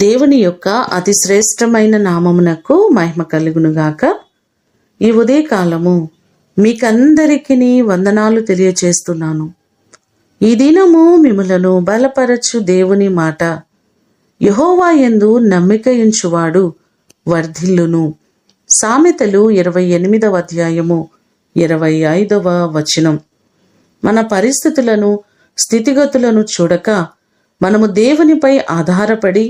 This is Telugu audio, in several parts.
దేవుని యొక్క అతి శ్రేష్టమైన నామమునకు మహిమ కలుగునుగాక. ఈ ఉదయకాలము మీకందరికీ వందనాలు తెలియచేస్తున్నాను. ఈ దినము మిమ్ములను బలపరచు దేవుని మాట, యెహోవా యందు నమ్మిక ఉంచువాడు వర్ధిల్లును. సామెతలు 28వ అధ్యాయము 25వ వచనం. మన పరిస్థితులను స్థితిగతులను చూడక మనము దేవునిపై ఆధారపడి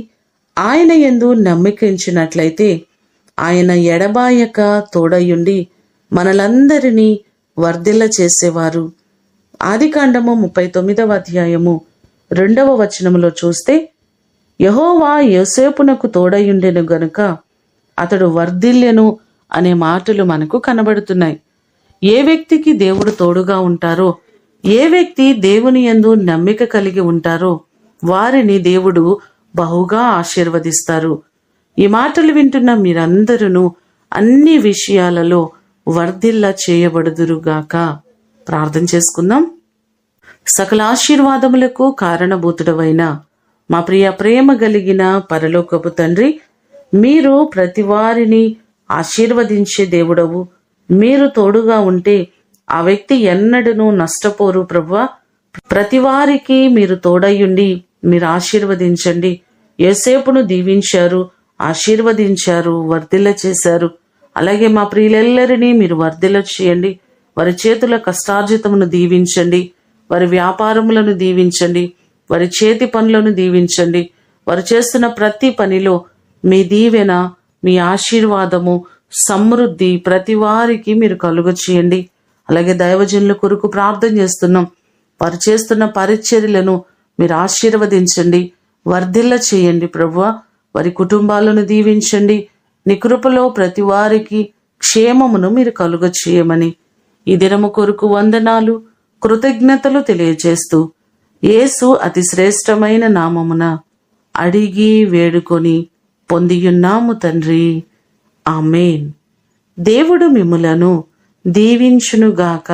ఆయన యందు నమ్మిక ఉంచినట్లయితే ఆయన ఎడబాయక తోడయుండి మనలందరినీ వర్ధిల్ల చేసేవారు. ఆదికాండము 39వ అధ్యాయము 2వ వచనములో చూస్తే, యెహోవా యోసేపునకు తోడయుండెను గనుక అతడు వర్ధిల్లెను అనే మాటలు మనకు కనబడుతున్నాయి. ఏ వ్యక్తికి దేవుడు తోడుగా ఉంటారో, ఏ వ్యక్తి దేవుని యందు నమ్మిక కలిగి ఉంటారో వారిని దేవుడు బహుగా ఆశీర్వదిస్తారు. ఈ మాటలు వింటున్న మీరందరూ అన్ని విషయాలలో వర్ధిల్ల చేయబడుదురుగాక. ప్రార్థన చేసుకుందాం. సకల ఆశీర్వాదములకు కారణభూతుడవైన మా ప్రేమ కలిగిన పరలోకపు తండ్రి, మీరు ప్రతి వారిని ఆశీర్వదించే దేవుడవు. మీరు తోడుగా ఉంటే ఆ వ్యక్తి ఎన్నడూ నష్టపోరు ప్రభువా. ప్రతి వారికి మీరు తోడయ్యుండి మీరు ఆశీర్వదించండి. యోసేపును దీవించారు, ఆశీర్వదించారు, వర్ధిల్ల చేశారు. అలాగే మా ప్రియులెల్లరినీ మీరు వర్ధిల్ల చేయండి. వారి చేతుల కష్టార్జితమును దీవించండి, వారి వ్యాపారములను దీవించండి, వారి చేతి పనులను దీవించండి. వారు చేస్తున్న ప్రతి పనిలో మీ దీవెన, మీ ఆశీర్వాదము, సమృద్ధి ప్రతి వారికి మీరు కలుగ చేయండి. అలాగే దైవజనుల కొరకు ప్రార్థన చేస్తున్నాం. వారు చేస్తున్న పరిచర్యలను మీరు ఆశీర్వదించండి, వర్ధిల్ల చేయండి ప్రభువా. వారి కుటుంబాలను దీవించండి. నీ కృపలో ప్రతి వారికి క్షేమమును మీరు కలుగ చేయమని ఈ దినము కొరకు వందనాలు, కృతజ్ఞతలు తెలియజేస్తూ యేసు అతి శ్రేష్టమైన నామమున అడిగి వేడుకొని పొందియున్నాము తండ్రి. ఆమేన్. దేవుడు మిమ్ములను దీవించునుగాక.